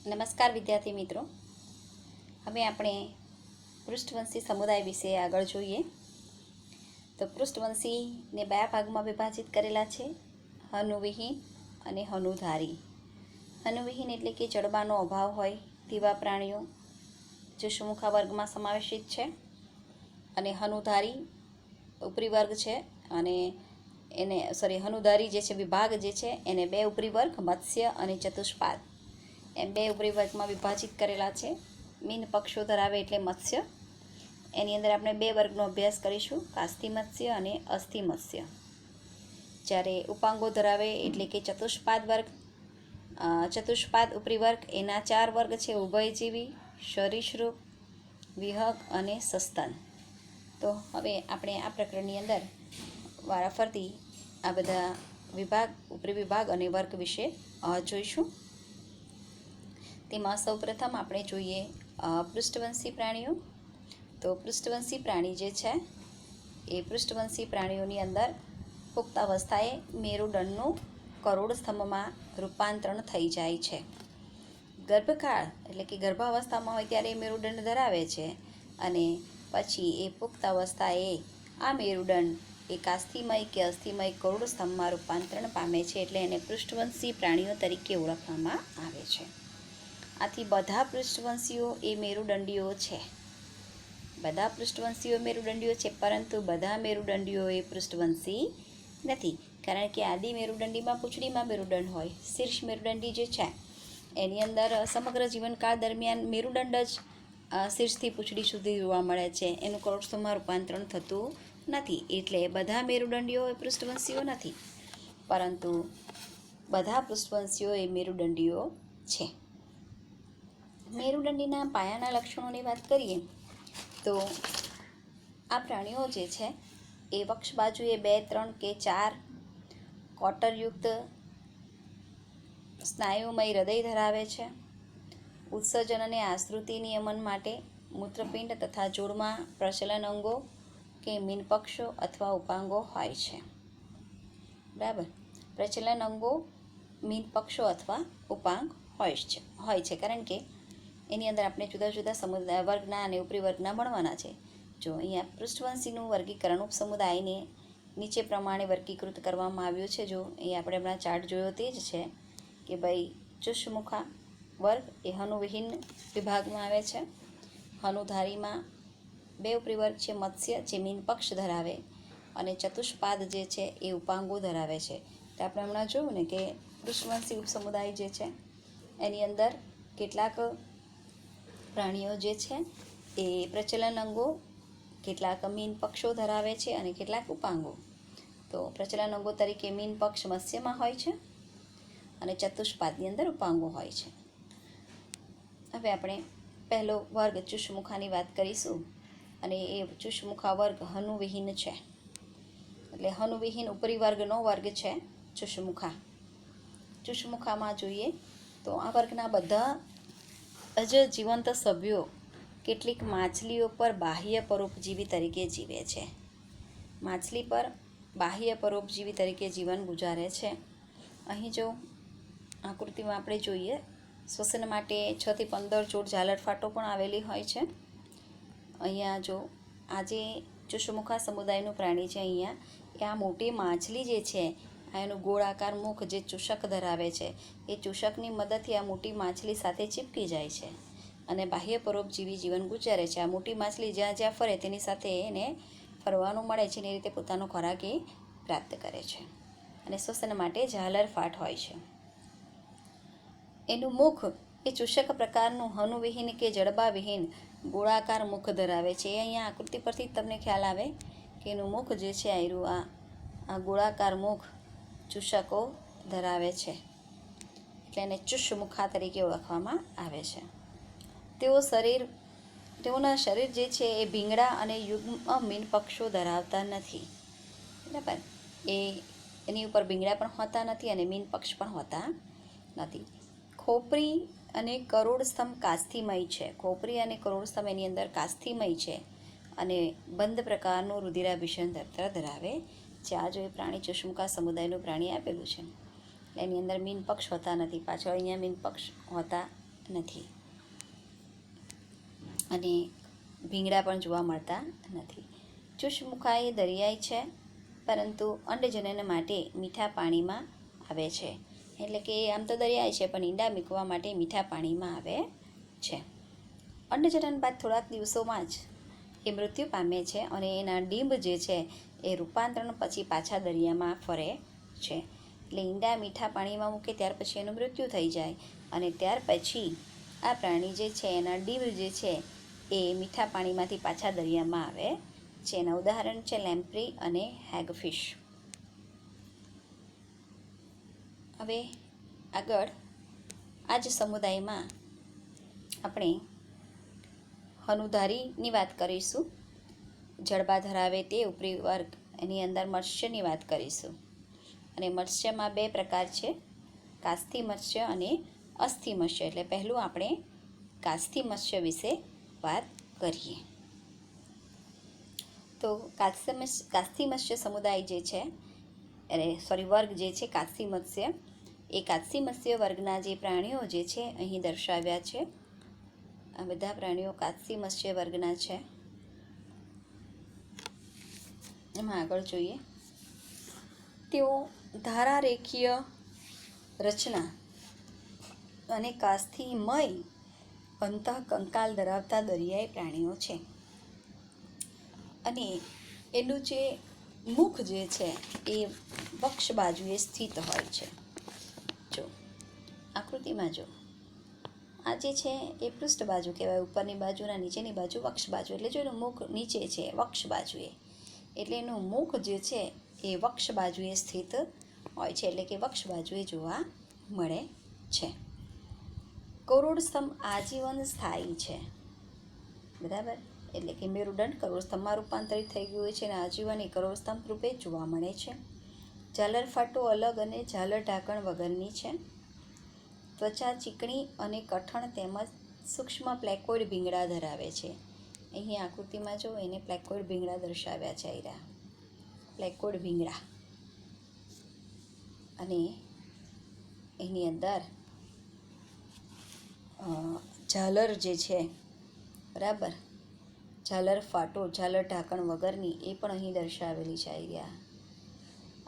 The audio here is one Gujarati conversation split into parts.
નમસ્કાર વિદ્યાર્થી મિત્રો, હવે આપણે પૃષ્ઠવંશી સમુદાય વિશે આગળ જોઈએ. તો પૃષ્ઠવંશીને બે ભાગમાં વિભાજિત કરેલા છે, હનુવિહીન અને હનુધારી. હનુવિહીન એટલે કે જડબાનો અભાવ હોય તેવા પ્રાણીઓ ચુષ્મુખા વર્ગમાં સમાવેશિત છે, અને હનુધારી ઉપરી વર્ગ છે. અને હનુધારી જે છે વિભાગ જે છે એને બે ઉપરી વર્ગ મત્સ્ય અને ચતુષ્પાદ એમ બે ઉપરી વર્ગમાં વિભાજિત કરેલા છે. મીન પક્ષો ધરાવે એટલે મત્સ્ય. એની અંદર આપણે બે વર્ગનો અભ્યાસ કરીશું, કાસ્તી મત્સ્ય અને અસ્થિ મત્સ્ય. જ્યારે ઉપાંગો ધરાવે એટલે કે ચતુષ્પાદ વર્ગ, ચતુષ્પાદ ઉપરી વર્ગ એના 4 વર્ગ છે, ઉભયજીવી, સરીસૃપ, વિહગ અને સસ્તન. તો હવે આપણે આ પ્રકરણની અંદર વારાફરતી આ બધા વિભાગ, ઉપરી વિભાગ અને વર્ગ વિશે જોઈશું. તેમાં સૌપ્રથમ આપણે જોઈએ પૃષ્ઠવંશી પ્રાણીઓ. તો પૃષ્ઠવંશી પ્રાણી જે છે એ પૃષ્ઠવંશી પ્રાણીઓની અંદર પુખ્તાવસ્થાએ મેરુદંડનું કરોડ સ્તંભમાં રૂપાંતરણ થઈ જાય છે. ગર્ભકાળ એટલે કે ગર્ભાવસ્થામાં હોય ત્યારે મેરુદંડ ધરાવે છે, અને પછી એ પુખ્તાવસ્થાએ આ મેરુદંડ એ કાસ્થિમય કે અસ્થિમય કરોડ સ્તંભમાં રૂપાંતરણ પામે છે, એટલે એને પૃષ્ઠવંશી પ્રાણીઓ તરીકે ઓળખવામાં આવે છે. આથી બધા પૃષ્ઠવંશીઓ એ મેરુદંડીઓ છે. બધા પૃષ્ઠવંશીઓ મેરુદંડીઓ છે, પરંતુ બધા મેરુદંડીઓ એ પૃષ્ઠવંશી નથી. કારણ કે આદિ મેરુદંડીમાં પૂંછડીમાં મેરુદંડ હોય. શીર્ષ મેરુદંડી જે છે એની અંદર સમગ્ર જીવનકાળ દરમિયાન મેરુદંડ જ શીર્ષથી પૂંછડી સુધી જોવા મળે છે. એનું કરોડસ્તંભમાં રૂપાંતરણ થતું નથી. એટલે બધા મેરુદંડીઓ એ પૃષ્ઠવંશીઓ નથી, પરંતુ બધા પૃષ્ઠવંશીઓ એ મેરુદંડીઓ છે. મેરુદંડીના પાયાના લક્ષણોની વાત કરીએ તો આ પ્રાણીઓ જે છે એ વક્ષ બાજુએ 2, 3 કે 4 કોટરયુક્ત સ્નાયુમય હૃદય ધરાવે છે. ઉત્સર્જન અને આશ્રુતિ નિયમન માટે મૂત્રપિંડ તથા જોડમાં પ્રચલન અંગો કે મીનપક્ષો અથવા ઉપાંગો હોય છે. બરાબર, પ્રચલન અંગો, મીનપક્ષો અથવા ઉપાંગ હોય છે, કારણ કે એની અંદર આપણે જુદા જુદા સમુદાય વર્ગના અને ઉપરી વર્ગના ભણવાના છે. જો અહીંયા પૃષ્ઠવંશીનું વર્ગીકરણ ઉપસમુદાયને નીચે પ્રમાણે વર્ગીકૃત કરવામાં આવ્યું છે. જો અહીંયા આપણે હમણાં ચાર્ટ જોયો તે જ છે કે ભાઈ ચુષ્મુખા વર્ગ એ હનુવિહીન વિભાગમાં આવે છે. હનુધારીમાં બે ઉપરી વર્ગ છે, મત્સ્ય જે મીનપક્ષ ધરાવે, અને ચતુષ્પાદ જે છે એ ઉપાંગો ધરાવે છે. તો આપણે હમણાં જોયું ને કે પૃષ્ઠવંશી ઉપસમુદાય જે છે એની અંદર કેટલાક પ્રાણીઓ જે છે એ પ્રચલન અંગો, કેટલાક મીન પક્ષો ધરાવે છે અને કેટલાક ઉપાંગો. તો પ્રચલન અંગો તરીકે મીન પક્ષ મત્સ્યમાં હોય છે અને ચતુષ્પાદની અંદર ઉપાંગો હોય છે. હવે આપણે પહેલો વર્ગ ચુષ્મુખાની વાત કરીશું, અને એ ચુષ્મુખા વર્ગ હનુવિહીન છે. એટલે હનુવિહીન ઉપરી વર્ગનો વર્ગ છે ચુષ્મુખા. ચુષ્મુખામાં જોઈએ તો આ વર્ગના બધા જ જીવંત સભ્યો કેટલીક માછલીઓ પર બાહ્ય પરોપજીવી તરીકે જીવે છે. માછલી પર બાહ્ય પરોપજીવી તરીકે જીવન ગુજારે છે. અહીં જો આકૃતિમાં આપણે જોઈએ, શ્વસન માટે 6 થી 15 જોડ ઝાલરફાટો પણ આવેલી હોય છે. અહીંયા જો આ જે ચુષ્મુખા સમુદાયનું પ્રાણી છે, અહીંયા આ મોટી માછલી જે છે એનું ગોળાકાર મુખ જે ચૂષક ધરાવે છે, એ ચૂષકની મદદથી આ મોટી માછલી સાથે ચીપકી જાય છે અને બાહ્ય પરોપજીવી જીવન ગુજારે છે. આ મોટી માછલી જ્યાં જ્યાં ફરે તેની સાથે એને ફરવાનું મળે છે, અને એ રીતે પોતાનો ખોરાક એ પ્રાપ્ત કરે છે. અને શ્વસન માટે ઝાલરફાટ હોય છે. એનું મુખ એ ચૂષક પ્રકારનું હનુવિહીન કે જડબાવિહીન ગોળાકાર મુખ ધરાવે છે. એ અહીંયા આકૃતિ પરથી તમને ખ્યાલ આવે કે એનું મુખ જે છે આ ગોળાકાર મુખ ચૂષકો ધરાવે છે, એટલે એને ચુષ્મુખા તરીકે ઓળખવામાં આવે છે. તેઓના શરીર જે છે એ ભીંગડા અને યુગ્મ મીનપક્ષો ધરાવતા નથી. બરાબર, એની ઉપર ભીંગડા પણ હોતા નથી અને મીનપક્ષ પણ હોતા નથી. ખોપરી અને કરોડસ્તંભ કાસ્થિમય છે. ખોપરી અને કરોડસ્તંભ એની અંદર કાસ્થિમય છે, અને બંધ પ્રકારનું રુધિરાભિસરણ તંત્ર ધરાવે છે. આ જો એ પ્રાણી ચુષ્મુખા સમુદાયનું પ્રાણી આપેલું છે, એની અંદર મીનપક્ષ હોતા નથી. પાછળ અહીંયા મીનપક્ષ હોતા નથી અને ભીંગડા પણ જોવા મળતા નથી. ચુષ્મુખા એ દરિયાઈ છે, પરંતુ અંડજનન માટે મીઠા પાણીમાં આવે છે. એટલે કે આમ તો દરિયાઈ છે પણ ઈંડા મૂકવા માટે મીઠા પાણીમાં આવે છે. અંડજનન બાદ થોડાક દિવસોમાં જ એ મૃત્યુ પામે છે અને એના ડીંબ જે છે એ રૂપાંતરણ પછી પાછા દરિયામાં ફરે છે. એટલે ઈંડા મીઠા પાણીમાં મૂકે ત્યાર પછી એનું મૃત્યુ થઈ જાય અને ત્યાર પછી આ પ્રાણી જે છે એના ડીંબ જે છે એ મીઠા પાણીમાંથી પાછા દરિયામાં આવે છે. એના ઉદાહરણ છે લેમ્પ્રી અને હેગફિશ. હવે આગળ આ જ સમુદાયમાં આપણે હનુધારીની વાત કરીશું. જડબા ધરાવે તે ઉપરી વર્ગ, એની અંદર મત્સ્યની વાત કરીશું. અને મત્સ્યમાં 2 પ્રકાર છે, કાસ્થિ મત્સ્ય અને અસ્થિ મત્સ્ય. એટલે પહેલું આપણે કાસ્થિ મત્સ્ય વિશે વાત કરીએ. તો કાસ્થિ મત્સ્ય સમુદાય જે છે વર્ગ જે છે કાસ્થિ મત્સ્ય, એ કાસ્થિ મત્સ્ય વર્ગના જે પ્રાણીઓ જે છે અહીં દર્શાવ્યા છે. આ બધા પ્રાણીઓ કાસ્થિ મત્સ્ય વર્ગના છે. એમાં આગળ જોઈએ, તેઓ ધારારેખીય રચના અને કાસ્થિમય અંતઃકંકાલ ધરાવતા દરિયાઈ પ્રાણીઓ છે. અને એનું જે મુખ જે છે એ વક્ષ બાજુએ સ્થિત હોય છે. જો આકૃતિમાં જો આ જે છે એ પૃષ્ઠ બાજુ કહેવાય, ઉપરની બાજુના નીચેની બાજુ વક્ષ બાજુ. એટલે જો એનું મુખ નીચે છે વક્ષ બાજુએ, એટલે એનું મુખ જે છે એ વક્ષ બાજુએ સ્થિત હોય છે, એટલે કે વક્ષ બાજુએ જોવા મળે છે. કરોડ સ્તંભ આજીવન સ્થાયી છે, બરાબર. એટલે કે મેરુદંડ કરોડ સ્તંભમાં રૂપાંતરિત થઈ ગયું હોય છે અને આજીવન એ કરોડ સ્તંભ રૂપે જોવા મળે છે. ઝાલર ફાટો અલગ અને ઝાલર ઢાંકણ વગરની છે. ત્વચા ચીકણી અને કઠણ તેમજ સૂક્ષ્મ પ્લેકોઇડ ભીંગડા ધરાવે છે. અહીં આકૃતિમાં જો એને પ્લેકોઇડ ભીંગડા દર્શાવ્યા છે. આયરા પ્લેકોઇડ ભીંગડા. અને એની અંદર ઝાલર જે છે, બરાબર, ઝાલર ફાટો ઝાલર ઢાંકણ વગરની એ પણ અહીં દર્શાવેલી છે. આયરા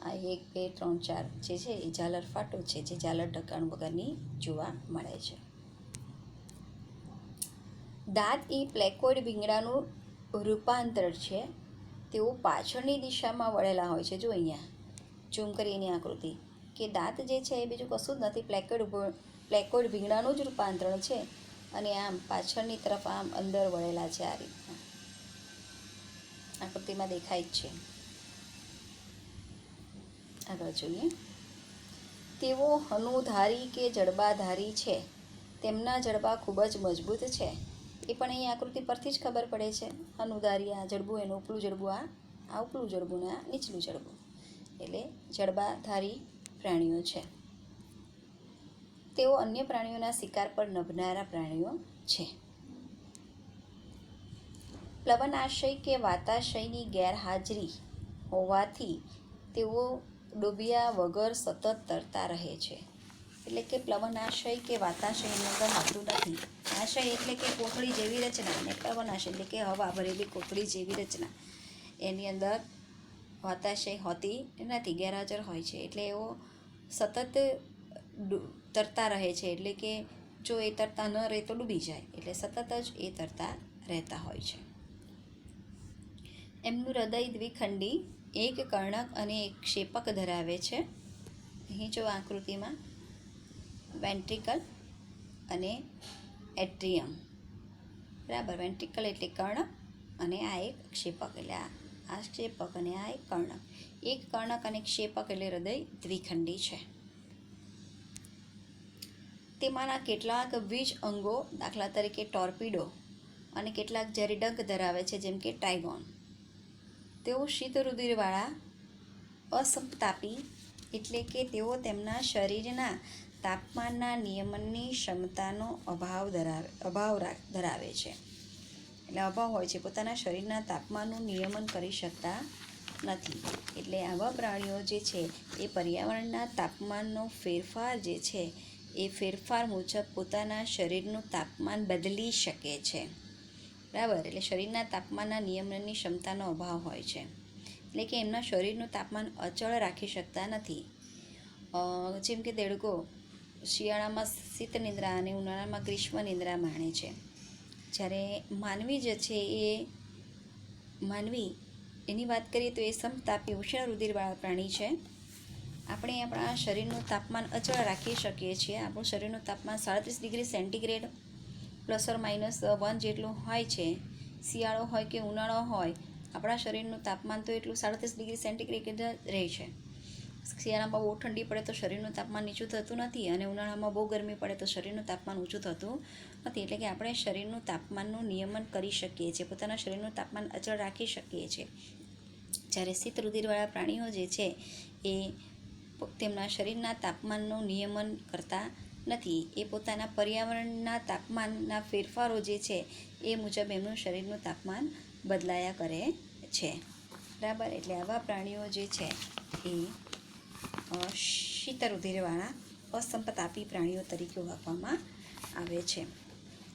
આ 1 2 3 4 જે છે એ ઝાલર ફાટો છે, જે ઝાલર ઢાંકણ વગરની જોવા મળે છે. દાંત એ પ્લેકોઇડ ભીંગડાનું રૂપાંતર છે. તેઓ પાછળની દિશામાં વળેલા હોય છે. જો અહીંયા ઝૂમ કરી એની આકૃતિ, કે દાંત જે છે એ બીજું કશું જ નથી, પ્લેકોઇડ ભીંગડાનું જ રૂપાંતરણ છે અને આમ પાછળની તરફ આમ અંદર વળેલા છે. આ રીતના આકૃતિમાં દેખાય જ છે. આગળ જોઈએ, તેઓ હનુધારી કે જડબાધારી છે. તેમના જડબા ખૂબ જ મજબૂત છે. એ પણ અહીં આકૃતિ પરથી જ ખબર પડે છે. હનુધારી આ જડબું, એનું ઉપલું જડબું, આ ઉપલું જડબું ને આ નીચલું જડબું, એટલે જડબાધારી પ્રાણીઓ છે. તેઓ અન્ય પ્રાણીઓના શિકાર પર નભનારા પ્રાણીઓ છે. પ્લવનાશય કે વાતાશયની ગેરહાજરી હોવાથી તેઓ ડૂબ્યા વગર સતત તરતા રહે છે. એટલે કે પ્લવનાશય કે વાતાશય એની અંદર હોતું નથી. આશય એટલે કે કોથળી જેવી રચના, અને પ્લવનાશય એટલે કે હવા ભરેલી કોથળી જેવી રચના. એની અંદર વાતાશય હોતી નથી, ગેરહાજર હોય છે. એટલે એઓ સતત તરતા રહે છે. એટલે કે જો એ તરતા ન રહે તો ડૂબી જાય, એટલે સતત જ એ તરતા રહેતા હોય છે. એમનું હૃદય દ્વિખંડી, એક કર્ણક અને એક ક્ષેપક ધરાવે છે. અહીં જો આકૃતિમાં વેન્ટ્રિકલ અને એટ્રિયમ, બરાબર. વેન્ટ્રિકલ એટલે કર્ણક અને આ એક ક્ષેપક, એટલે આ ક્ષેપક અને આ એક કર્ણક. એક કર્ણક અને ક્ષેપક એટલે હૃદય દ્વિખંડી છે. તેમાંના કેટલાક વીજ અંગો, દાખલા તરીકે ટોર્પિડો, અને કેટલાક ઝેરી ડંખ ધરાવે છે, જેમ કે ટ્રાયગોન. તેઓ શીત રુધિરવાળા, અસમતાપી, એટલે કે તેઓ તેમના શરીરના તાપમાનના નિયમનની ક્ષમતાનો અભાવ ધરાવે છે. એટલે અભાવ હોય છે, પોતાના શરીરના તાપમાનનું નિયમન કરી શકતા નથી. એટલે આવા પ્રાણીઓ જે છે એ પર્યાવરણના તાપમાનનો ફેરફાર જે છે એ ફેરફાર મુજબ પોતાના શરીરનું તાપમાન બદલી શકે છે. બરાબર, એટલે શરીરના તાપમાનના નિયમનની ક્ષમતાનો અભાવ હોય છે, એટલે કે એમના શરીરનું તાપમાન અચળ રાખી શકતા નથી. જેમ કે દેડકો શિયાળામાં શીત નિંદ્રા અને ઉનાળામાં ગ્રીષ્મ નિંદ્રા માણે છે, જ્યારે માનવી જે છે એની વાત કરીએ તો એ સમતાપી ઉષ્ણ રુધિરવાળા પ્રાણી છે. આપણે આપણા શરીરનું તાપમાન અચળ રાખી શકીએ છીએ. આપણું શરીરનું તાપમાન 37 ડિગ્રી સેન્ટીગ્રેડ ±1 જેટલું હોય છે. શિયાળો હોય કે ઉનાળો હોય, આપણા શરીરનું તાપમાન તો એટલું 37 ડિગ્રી સેન્ટીગ્રેડ રહે છે. શિયાળામાં બહુ ઠંડી પડે તો શરીરનું તાપમાન નીચું થતું નથી, અને ઉનાળામાં બહુ ગરમી પડે તો શરીરનું તાપમાન ઊંચું થતું નથી. એટલે કે આપણે શરીરનું તાપમાનનું નિયમન કરી શકીએ છીએ, પોતાના શરીરનું તાપમાન અચળ રાખી શકીએ છીએ. જ્યારે શીત રુધિરવાળા પ્રાણીઓ જે છે એ તેમના શરીરના તાપમાનનું નિયમન કરતા નથી. એ પોતાના પર્યાવરણના તાપમાનના ફેરફારો જે છે એ મુજબ એમનું શરીરનું તાપમાન બદલાયા કરે છે. બરાબર, એટલે આવા પ્રાણીઓ જે છે એ શીત રુધિરવાળા અસમતાપી પ્રાણીઓ તરીકે ઓળખવામાં આવે છે.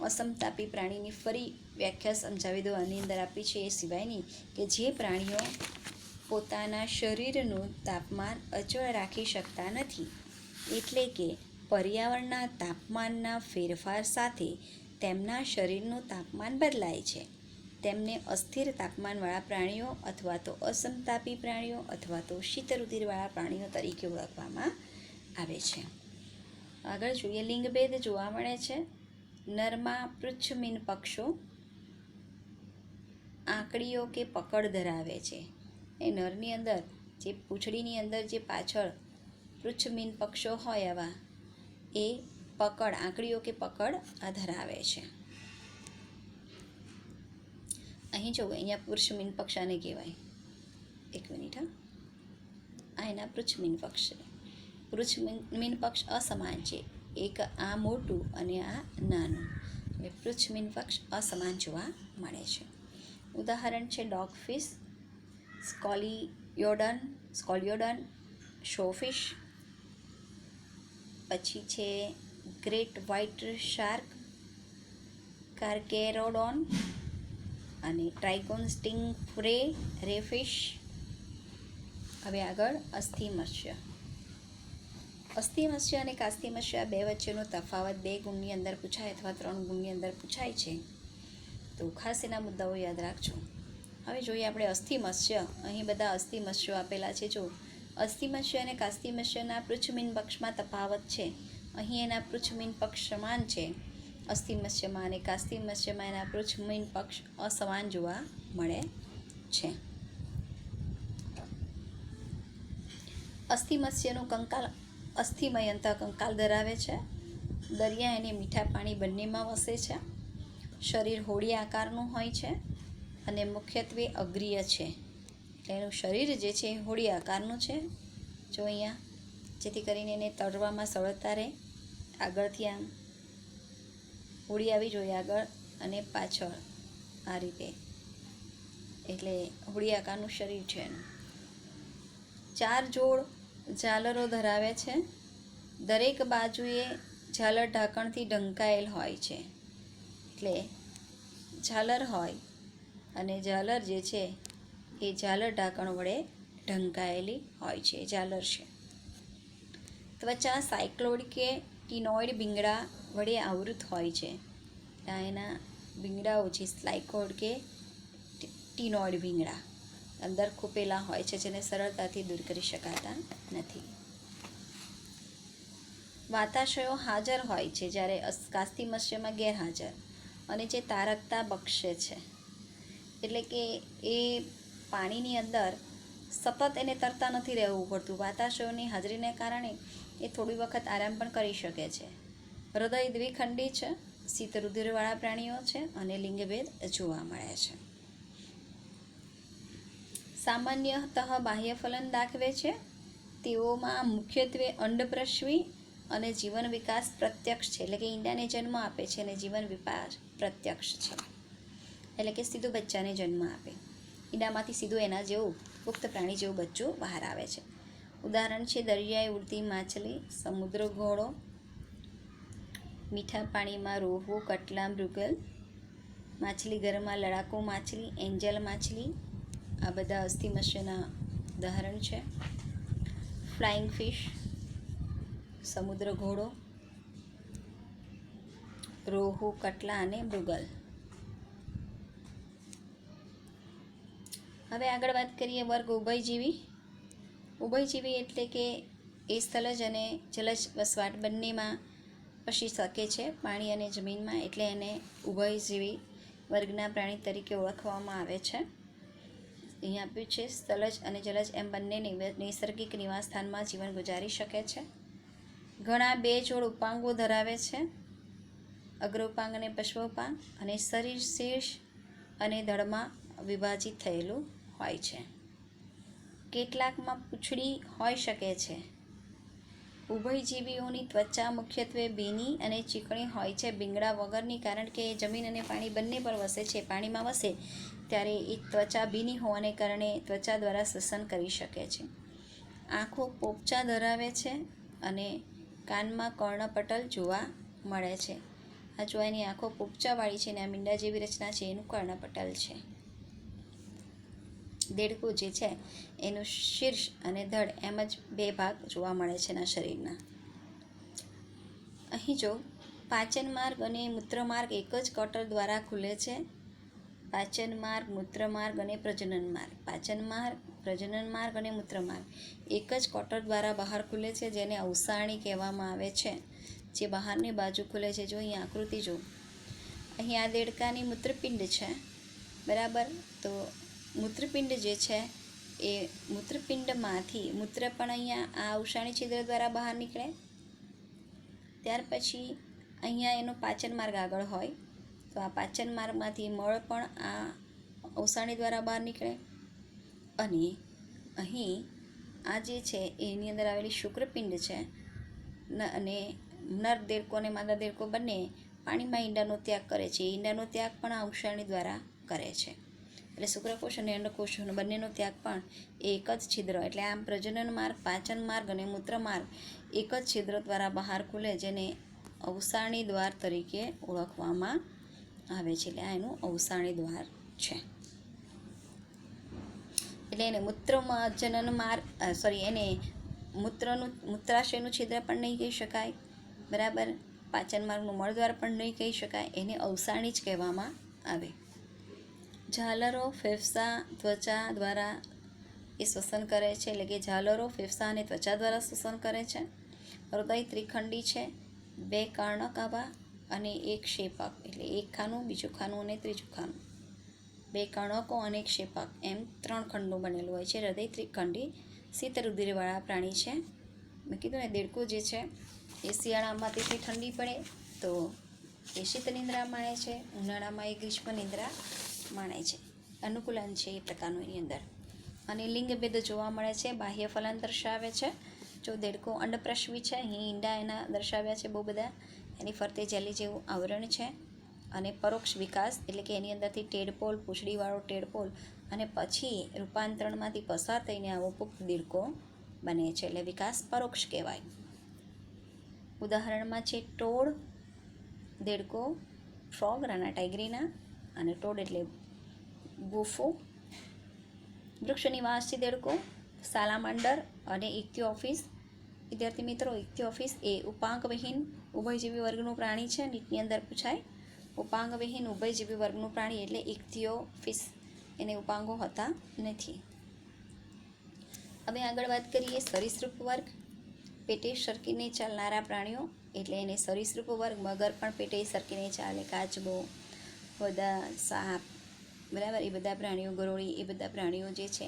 અસમતાપી પ્રાણીની ફરી વ્યાખ્યા સમજાવી દો. આની અંદર આપી છે એ સિવાયની કે જે પ્રાણીઓ પોતાના શરીરનું તાપમાન અચળ રાખી શકતા નથી, એટલે કે પર્યાવરણના તાપમાનના ફેરફાર સાથે તેમના શરીરનું તાપમાન બદલાય છે, તેમને અસ્થિર તાપમાનવાળા પ્રાણીઓ અથવા તો અસમતાપી પ્રાણીઓ અથવા તો શીત રુધિરવાળા પ્રાણીઓ તરીકે ઓળખવામાં આવે છે. આગળ જોઈએ, લિંગભેદ જોવા મળે છે. નરમાં પૃચ્છમીન પક્ષો આંકડીઓ કે પકડ ધરાવે છે. એ નરની અંદર જે પૂંછડીની અંદર જે પાછળ પૃચ્છમીન પક્ષો હોય આવા એ પકડ આંકડીઓ કે પકડ ધરાવે છે. અહીં જુઓ, અહીંયા પૃચ્છમીન પક્ષ આને કહેવાય. એક મિનિટ, આ એના પૃચ્છમીન પક્ષ છે. પૃચ્છમીન પક્ષ અસમાન છે, એક આ મોટું અને આ નાનું, એટલે પૃચ્છમીન પક્ષ અસમાન જોવા મળે છે. ઉદાહરણ છે ડોગફિશ, સ્કોલિયોડન, શોફિશ, પછી છે ગ્રેટ વ્હાઇટ શાર્ક, કાર્કેરોડોન અને ટ્રાઇગોન સ્ટિંગ રે ફિશ. હવે આગળ અસ્થિમત્સ્ય. અસ્થિમત્સ્ય અને કાસ્થિમત્સ્ય આ બે વચ્ચેનો તફાવત 2 ગુણની અંદર પૂછાય અથવા 3 ગુણની અંદર પૂછાય છે, તો ખાસ એના મુદ્દાઓ યાદ રાખજો. હવે જોઈએ આપણે અસ્થિમત્સ્ય. અહીં બધા અસ્થિમત્સ્યો આપેલા છે. જો અસ્થિમત્સ્ય અને કાસ્થિમત્સ્યના પૃચ્છમીન પક્ષમાં તફાવત છે. અહીં એના પૃચ્છમીન પક્ષ સમાન છે અસ્થિમત્સ્યમાં, અને કાસ્થિમત્સ્યમાં એના પૃચ્છમીન પક્ષ અસમાન જોવા મળે છે. અસ્થિમત્સ્યનું કંકાલ અસ્થિમય અંતઃકંકાલ ધરાવે છે. દરિયા અને મીઠા પાણી બંનેમાં વસે છે. શરીર હોડી આકારનું હોય છે અને મુખ્યત્વે અગ્રીય છે. એટલે એનું શરીર જે છે એ હોડી આકારનું છે. જો અહીંયા, જેથી કરીને એને તરવામાં સરળતા રહે. આગળથી આમ હોડી આવી જોઈએ આગળ અને પાછળ આ રીતે, એટલે હોડી આકારનું શરીર છે એનું. 4 જોડ ઝાલરો ધરાવે છે. દરેક બાજુએ ઝાલર ઢાંકણથી ઢંકાયેલ હોય છે. એટલે ઝાલર હોય અને ઝાલર જે છે એ ઝાલર ઢાંકણ વડે ઢંકાયેલી હોય છે, ઝાલર છે. ત્વચા સાયક્લોઇડ કે ટીનોઇડ ભીંગડા વડે આવૃત હોય છે. આ એના ભીંગડાઓ છે, સાયક્લોઇડ કે ટીનોઇડ ભીંગડા અંદર ખૂપેલા હોય છે, જેને સરળતાથી દૂર કરી શકાતા નથી. વાતાશયો હાજર હોય છે, જ્યારે કાસ્થિમત્સ્યમાં ગેરહાજર, અને જે તારકતા બક્ષે છે. એટલે કે એ પાણીની અંદર સતત એને તરતા નથી રહેવું પડતું. વાતાશયોની હાજરીને કારણે એ થોડી વખત આરામ પણ કરી શકે છે. હૃદય દ્વિખંડી છે, શીત રુધિરવાળા પ્રાણીઓ છે અને લિંગભેદ જોવા મળે છે. સામાન્યતઃ બાહ્ય ફલન દાખવે છે. તેઓમાં મુખ્યત્વે અંડપ્રસવી અને જીવન વિકાસ પ્રત્યક્ષ છે. એટલે કે ઈંડાને જન્મ આપે છે અને જીવન વિકાસ પ્રત્યક્ષ છે. એટલે કે સીધું બચ્ચાને જન્મ આપે. ઈંડામાંથી સીધું એના જેવું પુખ્ત પ્રાણી જેવું બચ્ચું બહાર આવે છે. ઉદાહરણ છે દરિયાએ ઉડતી માછલી, સમુદ્ર ઘોડો, મીઠા પાણીમાં રોહુ, કટલા, મૃગલ. માછલી ઘરમાં લડાકુ માછલી, એન્જલ માછલી. આ બધા અસ્થિ મત્સ્યના ઉદાહરણ છે. ફ્લાઇંગ ફિશ, સમુદ્ર ઘોડો, રોહુ, કટલા અને મૃગલ. હવે આગળ વાત કરીએ વર્ગ ઉભયજીવી. ઉભયજીવી એટલે કે એ સ્થલજ અને જલજ વસવાટ બંનેમાં વસી શકે છે, પાણી અને જમીનમાં, એટલે એને ઉભયજીવી વર્ગના પ્રાણી તરીકે ઓળખવામાં આવે છે. અહીં આપ્યું છે સ્થલજ અને જલજ એમ બંને નૈસર્ગિક નિવાસસ્થાનમાં જીવન ગુજારી શકે છે. ઘણા બે જોડ ઉપાંગો ધરાવે છે, અગ્રોપાંગ અને પશ્ચોપાંગ, અને શરીર શીર્ષ અને ધડમાં વિભાજિત થયેલું હોય છે. કેટલાકમાં પૂંછડી હોઈ શકે છે. ઉભયજીવીઓની ત્વચા મુખ્યત્વે ભીની અને ચીકણી હોય છે, ભીંગડા વગરની, કારણ કે જમીન અને પાણી બંને પર વસે છે. પાણીમાં વસે ત્યારે એ ત્વચા ભીની હોવાને કારણે ત્વચા દ્વારા શ્વસન કરી શકે છે. આંખો પોપચા ધરાવે છે અને કાનમાં કર્ણપટલ જોવા મળે છે. આ જો એની આંખો પોપચાવાળી છે અને આ મીંડા જેવી રચના છે, એનું કર્ણપટલ છે. દેડકું જે છે એનું શીર્ષ અને ધડ એમ જ બે ભાગ જોવા મળે છે એના શરીરના. અહીં જો પાચન માર્ગ અને મૂત્રમાર્ગ એક જ કટર દ્વારા ખુલે છે. પાચન માર્ગ, મૂત્રમાર્ગ અને પ્રજનન માર્ગ. પાચન માર્ગ, પ્રજનન માર્ગ અને મૂત્રમાર્ગ એક જ કટર દ્વારા બહાર ખુલે છે, જેને અવસાણી કહેવામાં આવે છે, જે બહારની બાજુ ખુલે છે. જો અહીં આકૃતિ જો, અહીં આ દેડકાની મૂત્રપિંડ છે, બરાબર. તો મૂત્રપિંડ જે છે એ મૂત્રપિંડમાંથી મૂત્ર પણ અહીંયા આ અવસાણી છિદ્ર દ્વારા બહાર નીકળે. ત્યાર પછી અહીંયા એનો પાચન માર્ગ આગળ હોય, તો આ પાચન માર્ગમાંથી મળ પણ આ અવસાણી દ્વારા બહાર નીકળે. અને અહીં આ જે છે એની અંદર આવેલી શુક્રપિંડ છે, અને નર દેડકો અને માદા દેડકો બંને પાણીમાં ઈંડાનો ત્યાગ કરે છે. ઈંડાનો ત્યાગ પણ આ અવસાણી દ્વારા કરે છે. એટલે શુક્રકોષ અને અંડકોષ બંનેનો ત્યાગ પણ એક જ છિદ્ર, એટલે આમ પ્રજનન માર્ગ, પાચન માર્ગ અને મૂત્રમાર્ગ એક જ છિદ્ર દ્વારા બહાર ખુલે, જેને અવસાણી દ્વાર તરીકે ઓળખવામાં આવે છે. એટલે આ એનું અવસાણી દ્વાર છે. એટલે એને મૂત્રજનન માર્ગ એને મૂત્રાશયનું છિદ્ર પણ નહીં કહી શકાય, બરાબર. પાચન માર્ગનું મળદ્વાર પણ નહીં કહી શકાય, એને અવસાણી જ કહેવામાં આવે. ઝાલરો ફેફસા ત્વચા દ્વારા એ શ્વસન કરે છે, એટલે કે ઝાલરો ફેફસા અને ત્વચા દ્વારા શ્વસન કરે છે. હૃદય ત્રિખંડી છે, બે કર્ણક આવા અને એક ક્ષેપક, એટલે એક ખાનું, બીજું ખાનું અને ત્રીજું ખાનું. બે કર્ણકો અને એક ક્ષેપક એમ 3 ખંડનું બનેલું હોય છે. હૃદય ત્રિખંડી શીત રુધિરવાળા પ્રાણી છે. મેં કીધું ને દેડકો જે છે એ શિયાળામાં તેથી ઠંડી પડે તો એ શીત નિંદ્રા માણે છે, ઉનાળામાં એ ગ્રીષ્મ નિંદ્રા માણે છે. અનુકૂલન છે એ પ્રકારનું એની અંદર. અને લિંગભેદ જોવા મળે છે. બાહ્ય ફલન દર્શાવે છે. જો દેડકો અંડપ્રશ્વી છે, અહીં ઈંડા એના દર્શાવ્યા છે બહુ બધા, એની ફરતે જેલી જેવું આવરણ છે. અને પરોક્ષ વિકાસ એટલે કે એની અંદરથી ટેડપોલ, પૂંછડીવાળો ટેડપોલ, અને પછી રૂપાંતરણમાંથી પસાર થઈને આવો પુખ્ત દેડકો બને છે, એટલે વિકાસ પરોક્ષ કહેવાય. ઉદાહરણમાં છે ટોડ, દેડકો, ફ્રોગ, રાના ટાઈગ્રીના, અને ટોડ એટલે બુફો. વૃક્ષ નિવાસી દેડકો, સાલામાન્ડર અને ઇક્થિઓફિસ. વિદ્યાર્થી મિત્રો, ઇક્થિઓફિસ એ ઉપાંગવિહીન ઉભયજીવી વર્ગનું પ્રાણી છે. નીટની અંદર પૂછાય, ઉપાંગવિહીન ઉભયજીવી વર્ગનું પ્રાણી એટલે ઇક્થિઓફિસ, એને ઉપાંગો હોતા નથી. હવે આગળ વાત કરીએ સરીસૃપ વર્ગ. પેટે સરકીને ચાલનારા પ્રાણીઓ, એટલે એને સરીસૃપ વર્ગ. મગર પણ પેટે સરકીને ચાલે, કાચબો, બધા સાપ, બરાબર, એ બધા પ્રાણીઓ, ગરોળી, એ બધા પ્રાણીઓ જે છે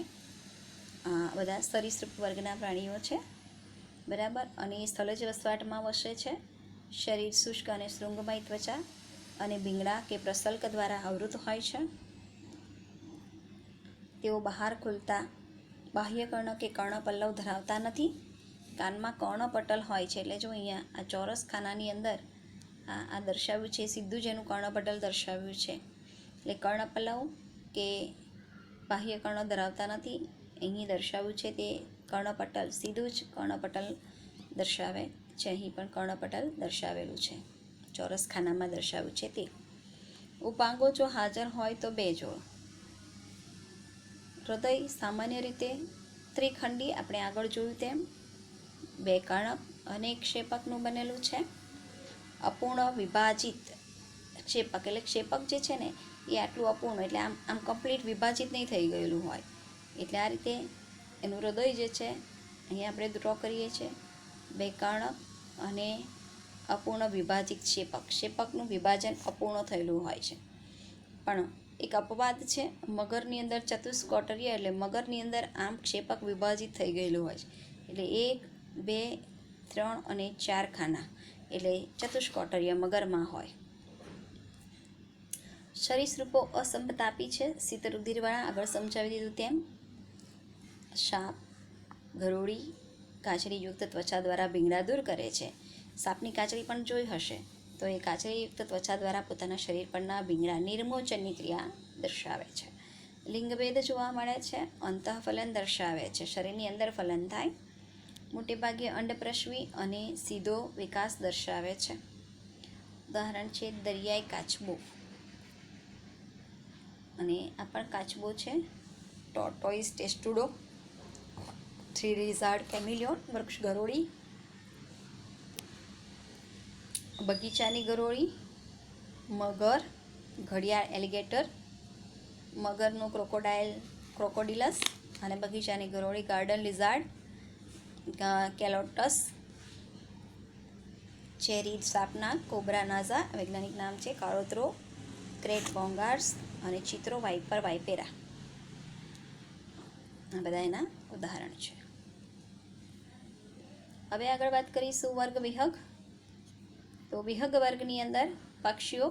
બધા સરીસૃપ વર્ગના પ્રાણીઓ છે, બરાબર. અને એ સ્થળજ વસવાટમાં વસે છે. શરીર શુષ્ક અને શૃંગમય ત્વચા અને ભીંગડા કે પ્રસલ્ક દ્વારા આવૃત હોય છે. તેઓ બહાર ખુલતા બાહ્યકર્ણ કે કર્ણપલ્લવ ધરાવતા નથી. કાનમાં કર્ણપટલ હોય છે, એટલે જો અહીંયા આ ચોરસ ખાનાની અંદર આ દર્શાવ્યું છે, સીધું જ એનું કર્ણપટલ દર્શાવ્યું છે. એટલે કર્ણપલ્લવ કે બાહ્યકર્ણ ધરાવતા નથી. અહીં દર્શાવ્યું છે તે કર્ણપટલ, સીધું જ કર્ણપટલ દર્શાવે છે. અહીં પણ કર્ણપટલ દર્શાવેલું છે. ચોરસ ખાનામાં દર્શાવ્યું છે તે. ઉપાંગો જો હાજર હોય તો 2 જોડ. હૃદય સામાન્ય રીતે ત્રિખંડી, આપણે આગળ જોયું તેમ 2 કર્ણક અને એક ક્ષેપકનું બનેલું છે. અપૂર્ણ વિભાજિત ક્ષેપક, એટલે ક્ષેપક જે છે ને એ આટલું અપૂર્ણ, એટલે આમ કમ્પ્લીટ વિભાજિત નહીં થઈ ગયેલું હોય. એટલે આ રીતે એનું હૃદય જે છે અહીંયા આપણે ડ્રો કરીએ છીએ. 2 કર્ણક અને અપૂર્ણ વિભાજિત ક્ષેપક. ક્ષેપકનું વિભાજન અપૂર્ણ થયેલું હોય છે. પણ એક અપવાદ છે, મગરની અંદર ચતુષ્કોટરીય, એટલે મગરની અંદર આમ ક્ષેપક વિભાજિત થઈ ગયેલું હોય છે. એટલે 1, 2, 3 અને 4 ખાના, એટલે ચતુષ્કોટરીય મગરમાં હોય. સરીસૃપો અસમતાપી છે, શીત રુધિરવાળા, આગળ સમજાવી દીધું તેમ. સાપ, ગરોળી કાચરીયુક્ત ત્વચા દ્વારા ભીંગડા દૂર કરે છે. સાપની કાચરી પણ જોઈ હશે, તો એ કાચરીયુક્ત ત્વચા દ્વારા પોતાના શરીર પરના ભીંગડા નિર્મોચનની ક્રિયા દર્શાવે છે. લિંગભેદ જોવા મળે છે. અંતઃફલન દર્શાવે છે, શરીરની અંદર ફલન થાય. મોટેભાગે અંડપ્રશ્વી અને સીધો વિકાસ દર્શાવે છે. ઉદાહરણ છે દરિયાઈ કાચબો, અને આ પણ કાચબો છે. ટોર્ટોઇસ ટેસ્ટુડો, થ્રી લિઝાર્ડ કેમિલિયોન, વૃક્ષ ગરોળી, બગીચાની ગરોળી, મગર, ઘડિયાળ એલિગેટર, મગરનું ક્રોકોડિલસ અને બગીચાની ગરોળી ગાર્ડન લિઝાર્ડ, કેલોટસ, ચેરી સાપના, કોબ્રા નાઝા વૈજ્ઞાનિક નામ છે, કાળોતરો, ક્રેટ બોંગાર્સ અને ચિત્રો વાઇપર વાઇપેરા. આ બધા એના ઉદાહરણ છે. હવે આગળ વાત કરીશું વર્ગ વિહગ. તો વિહગ વર્ગની અંદર પક્ષીઓ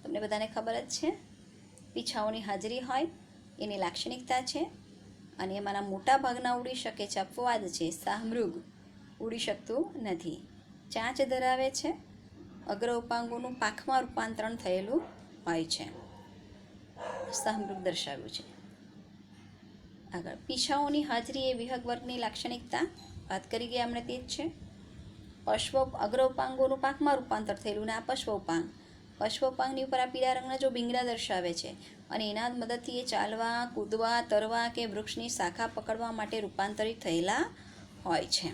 તમને બધાને ખબર જ છે, પીછાઓની હાજરી હોય એની લાક્ષણિકતા છે. અને એમાંના મોટા ભાગના ઉડી શકે છે. અપવાદ છે શાહમૃગ, ઉડી શકતું નથી. ચાંચ ધરાવે છે. અગ્ર ઉપાંગોનું પાંખમાં રૂપાંતરણ થયેલું હોય છે. શાહમૃગ દર્શાવ્યું છે. આગળ પીછાઓની હાજરી એ વિહગ વર્ગની લાક્ષણિકતા, વાત કરી ગયા આપણે તે જ છે. અગ્ર ઉપાંગોનું પાંખમાં રૂપાંતર થયેલું ને આ પશ્વોપાંગ. પશ્વોપાંગની ઉપર આ પીળા રંગના જો ભીંગડા દર્શાવે છે, અને એના મદદથી એ ચાલવા, કૂદવા, તરવા કે વૃક્ષની શાખા પકડવા માટે રૂપાંતરિત થયેલા હોય છે.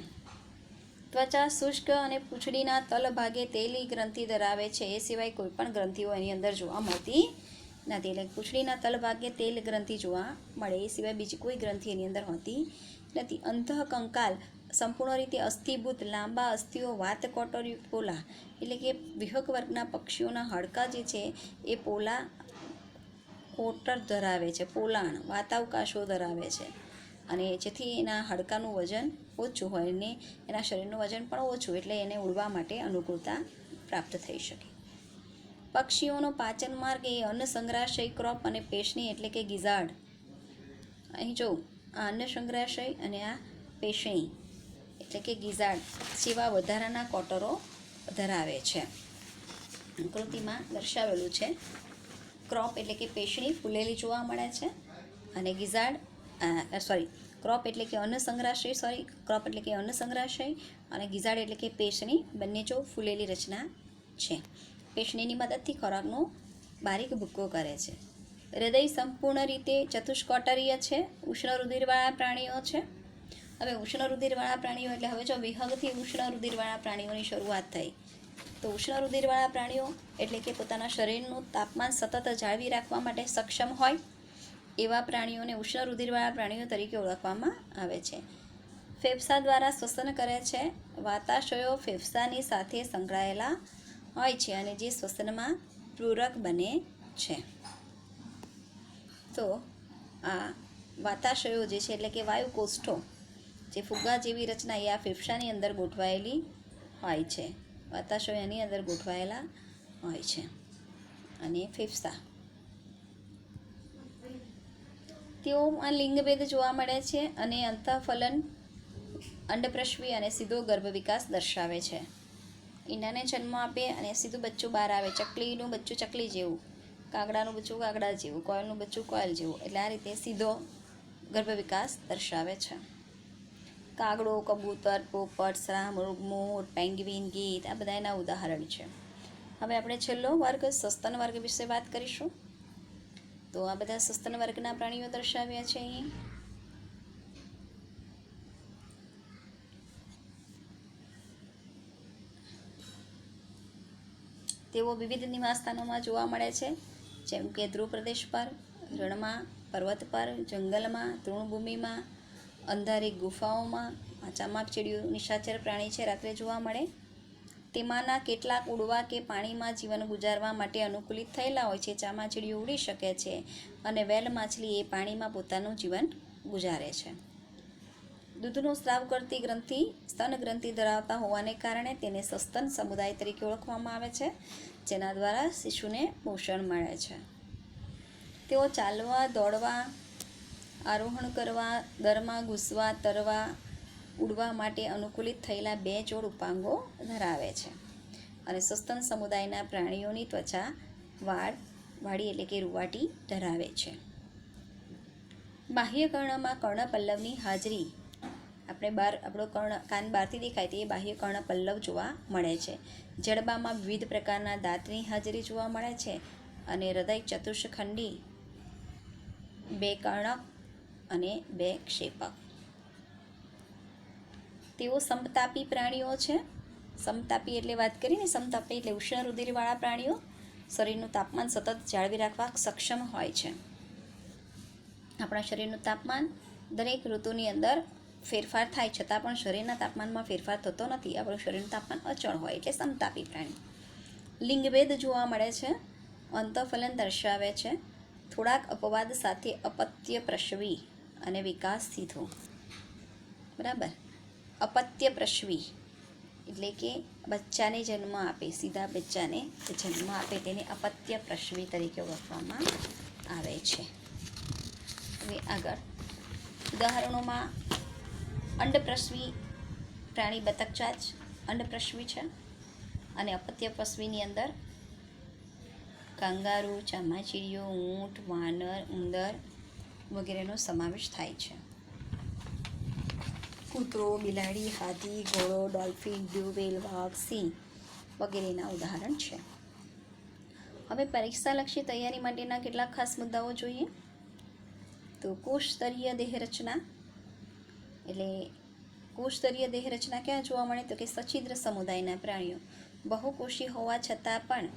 ત્વચા શુષ્ક અને પૂંછડીના તલભાગે તેલી ગ્રંથિ ધરાવે છે. એ સિવાય કોઈ પણ ગ્રંથિઓ એની અંદર જોવા મળતી નથી. એટલે પૂંછડીના તલભાગે તેલ ગ્રંથિ જોવા મળે, એ સિવાય બીજી કોઈ ગ્રંથિ એની અંદર હોતી નથી. અંતઃકંકાલ સંપૂર્ણ રીતે અસ્થિભૂત લાંબા અસ્થિઓ વાતકોટરયુક્ત પોલા, એટલે કે વિહગ વર્ગના પક્ષીઓના હાડકાં જે છે એ પોલા કોટર ધરાવે છે, પોલાણ વાતાવકાશો ધરાવે છે. અને જેથી એના હાડકાનું વજન ઓછું હોય ને એના શરીરનું વજન પણ ઓછું, એટલે એને ઉડવા માટે અનુકૂળતા પ્રાપ્ત થઈ શકે. પક્ષીઓનો પાચન માર્ગ એ અન્ન સંગ્રહાશય, ક્રોપ અને પેશની, એટલે કે ગિઝાર્ડ. અહીં જો આ અન્ન સંગ્રહાશય અને આ પેશણી એટલે કે ગિઝાર્ડ જેવા વધારાના કોટરો ધરાવે છે. આકૃતિમાં દર્શાવેલું છે. ક્રોપ એટલે કે પેશણી ફૂલેલી જોવા મળે છે, અને ગિઝાર્ડ ક્રોપ એટલે કે અન્ન સંગ્રહાશય, ક્રોપ એટલે કે અન્ન સંગ્રહાશય, અને ગિઝાર્ડ એટલે કે પેશણી, બંને જો ફૂલેલી રચના છે. પેશણીની મદદથી ખોરાકનો બારીક ભૂક્કો કરે છે. હૃદય સંપૂર્ણ રીતે ચતુષ્કોટરીય છે. ઉષ્ણ રુધિરવાળા પ્રાણીઓ છે. હવે ઉષ્ણ રુધિરવાળા પ્રાણીઓ એટલે હવે જો વિહગથી ઉષ્ણ રુધિરવાળા પ્રાણીઓની શરૂઆત થઈ, તો ઉષ્ણ રુધિરવાળા પ્રાણીઓ એટલે કે પોતાના શરીરનું તાપમાન સતત જાળવી રાખવા માટે સક્ષમ હોય એવા પ્રાણીઓને ઉષ્ણ રુધિરવાળા પ્રાણીઓ તરીકે ઓળખવામાં આવે છે. ફેફસા દ્વારા શ્વસન કરે છે. વાતાશયો ફેફસાની સાથે સંકળાયેલા હોય છે અને જે શ્વસનમાં પૂરક બને છે. તો આ વાતાશયો જે છે એટલે કે વાયુકોષ્ઠો, જે ફુગ્ગા જેવી રચના, એ આ ફેફસાની અંદર ગોઠવાયેલી હોય છે. વાતાશયો એની અંદર ગોઠવાયેલા હોય છે. અને ફેફસા તેઓમાં લિંગભેદ જોવા મળે છે, અને અંતઃફલન અંડપ્રશ્વી અને સીધો ગર્ભ વિકાસ દર્શાવે છે. ઈંડાને જન્મ આપે અને સીધું બચ્ચું બહાર આવે. ચકલીનું બચ્ચું ચકલી જેવું, કાગડાનું બચ્ચું કાગડા જેવું, કોયલનું બચ્ચું કોયલ જેવું, એટલે આ રીતે સીધો ગર્ભ વિકાસ દર્શાવે છે. કાગડો, કબૂતર, પોપટ, શ્રામૃગ, મોર, પેંગ્વિન, ગીધ આ બધા એના ઉદાહરણ છે. હવે આપણે છેલ્લો વર્ગ સસ્તન વર્ગ વિશે વાત કરીશું. તો આ બધા સસ્તન વર્ગના પ્રાણીઓ દર્શાવ્યા છે અહીં. તેઓ વિવિધ નિવાસસ્થાનોમાં જોવા મળે છે, જેમ કે ધ્રુવ પ્રદેશ પર, રણમાં, પર્વત પર, જંગલમાં, તૃણભૂમિમાં, અંધારી ગુફાઓમાં. આ ચામાકચીડિયું નિશાચર પ્રાણી છે, રાત્રે જોવા મળે. તેમાંના કેટલાક ઉડવા કે પાણીમાં જીવન ગુજારવા માટે અનુકૂલિત થયેલા હોય છે. ચામાચીડિયું ઉડી શકે છે અને વેલ માછલી એ પાણીમાં પોતાનું જીવન ગુજારે છે. દૂધનો સ્રાવ કરતી ગ્રંથિ સ્તન ગ્રંથિ ધરાવતા હોવાને કારણે તેને સસ્તન સમુદાય તરીકે ઓળખવામાં આવે છે, જેના દ્વારા શિશુને પોષણ મળે છે. તેઓ ચાલવા, દોડવા, આરોહણ કરવા, દરમાં ઘૂસવા, તરવા, ઉડવા માટે અનુકૂલિત થયેલા 2 જોડ ઉપાંગો ધરાવે છે. અને સસ્તન સમુદાયના પ્રાણીઓની ત્વચા વાળી એટલે કે રૂંવાટી ધરાવે છે. બાહ્ય કર્ણમાં કર્ણપલ્લવની હાજરી. આપણો કાન બહારથી દેખાય તે બાહ્ય કર્ણપલ્લવ જોવા મળે છે. જડબામાં વિવિધ પ્રકારના દાંતની હાજરી જોવા મળે છે અને હૃદય ચતુષ્ખંડી, 2 કર્ણક અને 2 ક્ષેપક. તેઓ સમતાપી પ્રાણીઓ છે. સમતાપી એટલે વાત કરીને, સમતાપી એટલે ઉષ્ણ રુધિરવાળા પ્રાણીઓ શરીરનું તાપમાન સતત જાળવી રાખવા સક્ષમ હોય છે. આપણા શરીરનું તાપમાન દરેક ઋતુની અંદર ફેરફાર થાય છતાં પણ શરીરના તાપમાનમાં ફેરફાર થતો નથી. આપણું શરીરનું તાપમાન અચળ હોય એટલે સમતાપી પ્રાણી. લિંગભેદ જોવા મળે છે. અંતઃફલન દર્શાવે છે. થોડાક અપવાદ સાથે અપત્ય પ્રસવી અને વિકાસ સીધો. બરાબર. અપત્ય પ્રસવી એટલે કે બચ્ચાને જન્મ આપે, સીધા બચ્ચાને જન્મ આપે તેને અપત્ય પ્રસવી તરીકે ઓળખવામાં આવે છે. હવે આગળ ઉદાહરણોમાં અંડપ્રસવી પ્રાણી બતકચાચ અંડપ્રસવી છે અને અપત્ય પ્રસવીની અંદર કાંગારૂ, ચામાચીડિયું, ઊંટ, વાનર, ઉંદર વગેરેનો સમાવેશ થાય છે. કૂતરો, બિલાડી, હાથી, ઘોડો, ડોલ્ફિન, બ્લુ વ્હેલ, વાઘ, સિંહ વગેરેના ઉદાહરણ છે. હવે પરીક્ષાલક્ષી તૈયારી માટેના કેટલાક ખાસ મુદ્દાઓ જોઈએ. તો કોષસ્તરીય દેહરચના એટલે કોષસ્તરીય દેહરચના ક્યાં જોવા મળે? તો કે સછિદ્ર સમુદાયના પ્રાણીઓ બહુકોષી હોવા છતાં પણ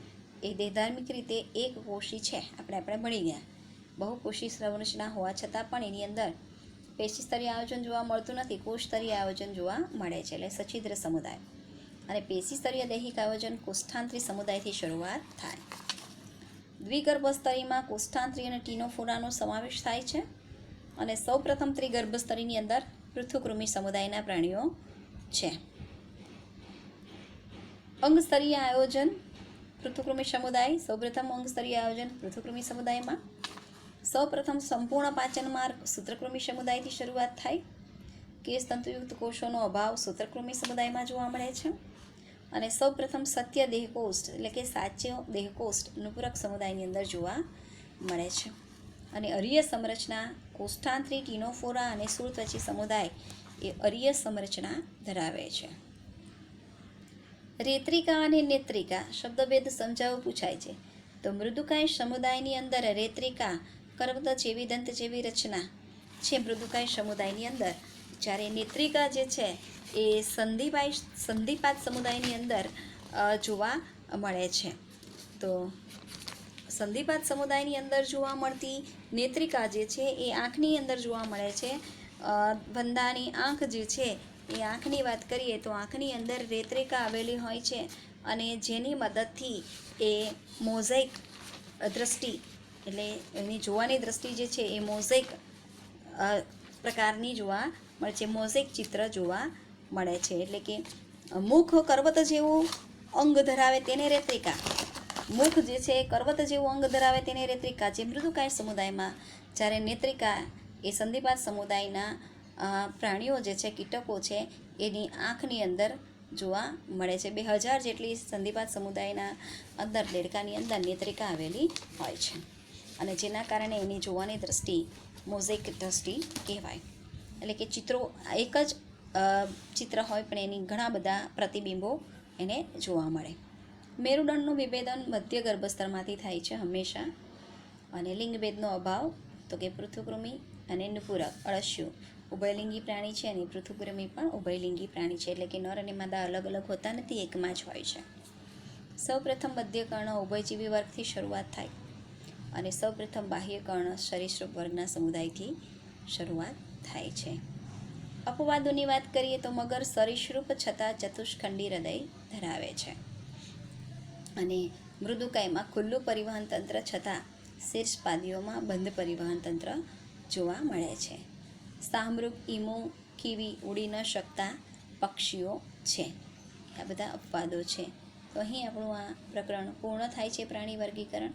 એ દેહધાર્મિક રીતે એક કોષી છે. આપણે ભણી ગયા. બહુકોષી સંરચના હોવા છતાં પણ એની અંદર પેશીસ્તરીય આયોજન જોવા મળતું નથી, કોષસ્તરીય આયોજન જોવા મળે છે, એટલે સછિદ્ર સમુદાય. અને પેશીસ્તરીય દૈહિક આયોજન કોષ્ઠાંત્રી સમુદાયથી શરૂઆત થાય. દ્વિગર્ભસ્તરીમાં કોષ્ઠાંત્રી અને ટીનોફોરાનો સમાવેશ થાય છે. અને સૌપ્રથમ ત્રિગર્ભસ્તરીની અંદર પૃથુકૃમિ સમુદાયના પ્રાણીઓ છે. અંગસ્તરીય આયોજન પૃથુકૃમિ સમુદાય. સૌપ્રથમ અંગસ્તરીય આયોજન પૃથુકૃમિ સમુદાયમાં. સૌપ્રથમ સંપૂર્ણ પાચન માર્ગ સૂત્રકૃમિ સમુદાયથી શરૂઆત થાય. કેશ તંતુયુક્ત કોષોનો અભાવ સૂત્રકૃમિ સમુદાયમાં જોવા મળે છે. અને સૌપ્રથમ સત્ય દેહકોષ્ઠ એટલે કે સાચો દેહકોષ્ઠ નુપુરક સમુદાયની અંદર જોવા મળે છે. અને અરીય સંરચના કોષ્ઠાંત્રી, ટીનોફોરા અને શૂળત્વચી સમુદાય એ અરીય સંરચના ધરાવે છે. રેત્રિકા અને નેત્રિકા શબ્દભેદ સમજાવવું પૂછાય છે. તો મૃદુકાય સમુદાયની અંદર રેત્રિકા કરવત જેવી દંત જેવી રચના છે મૃદુકાય સમુદાયની અંદર, જ્યારે નેત્રિકા જે છે એ સંધિપાત સમુદાયની અંદર જોવા મળે છે. તો સંધિપાત સમુદાયની અંદર જોવા મળતી નેત્રિકા જે છે એ આંખની અંદર જોવા મળે છે. વંદાની આંખ જે છે એ આંખની વાત કરીએ તો આંખની અંદર રેત્રિકા આવેલી હોય છે અને જેની મદદથી એ મોઝેક દ્રષ્ટિ એટલે એની જોવાની દ્રષ્ટિ જે છે એ મોઝેક પ્રકારની જોવા મળે છે. મોઝેક ચિત્ર જોવા મળે છે. એટલે કે મુખ કરવત જેવું અંગ ધરાવે તેને રેત્રિકા, મુખ જે છે એ કરવત જેવું અંગ ધરાવે તેને રેત્રિકા જે મૃદુકાય સમુદાયમાં, જ્યારે નેત્રિકા એ સંધિપાત સમુદાયના પ્રાણીઓ જે છે કીટકો છે એની આંખની અંદર જોવા મળે છે. 2000 જેટલી સંધિપાત સમુદાયના અંદર દેડકાની અંદર નેત્રિકા આવેલી હોય છે અને જેના કારણે એની જોવાની દ્રષ્ટિ મોઝેક દ્રષ્ટિ કહેવાય. એટલે કે ચિત્રો એક જ ચિત્ર હોય પણ એની ઘણા બધા પ્રતિબિંબો એને જોવા મળે. મેરુદંડનું વિભેદન મધ્ય ગર્ભસ્તરમાંથી થાય છે હંમેશા. અને લિંગભેદનો અભાવ તો કે પૃથુકૃમિ અને નુપુરક અળસિયું ઉભયલિંગી પ્રાણી છે અને પૃથુકૃમિ પણ ઉભયલિંગી પ્રાણી છે, એટલે કે નર અને માદા અલગ અલગ હોતા નથી, એકમાં જ હોય છે. સૌપ્રથમ મધ્યકર્ણ ઉભયજીવી વર્ગથી શરૂઆત થાય અને સૌપ્રથમ બાહ્યકર્ણ સરીસૃપ વર્ગના સમુદાયથી શરૂઆત થાય છે. અપવાદોની વાત કરીએ તો મગર સરીસૃપ છતાં ચતુષ્ખંડી હૃદય ધરાવે છે અને મૃદુકાયમાં ખુલ્લું પરિવહન તંત્ર છતાં શીર્ષપાદીઓમાં બંધ પરિવહન તંત્ર જોવા મળે છે. શાહમૃગ, ઈમુ, કીવી ઉડી ન શકતા પક્ષીઓ છે. આ બધા અપવાદો છે. તો અહીં આપણું આ પ્રકરણ પૂર્ણ થાય છે, પ્રાણી વર્ગીકરણ.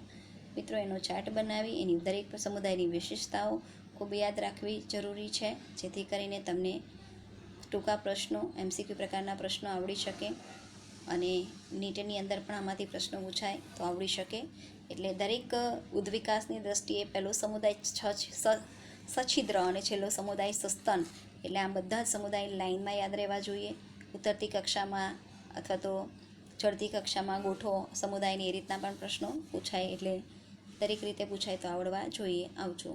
મિત્રો, એનો ચાર્ટ બનાવી એની દરેક સમુદાયની વિશેષતાઓ ખૂબ યાદ રાખવી જરૂરી છે, જેથી કરીને તમને ટૂંકા પ્રશ્નો, MCQ પ્રકારના પ્રશ્નો આવડી શકે અને નીટની અંદર પણ આમાંથી પ્રશ્નો પૂછાય તો આવડી શકે. એટલે દરેક ઉદ્વિકાસની દ્રષ્ટિએ પહેલો સમુદાય સછિદ્ર અને છેલ્લો સમુદાય સસ્તન, એટલે આ બધા જ સમુદાય લાઇનમાં યાદ રહેવા જોઈએ. ઉતરતી કક્ષામાં અથવા તો ચડતી કક્ષામાં ગોઠો સમુદાયની એ રીતના પણ પ્રશ્નો પૂછાય, એટલે દરેક રીતે પૂછાય તો આવડવા જોઈએ. આવજો.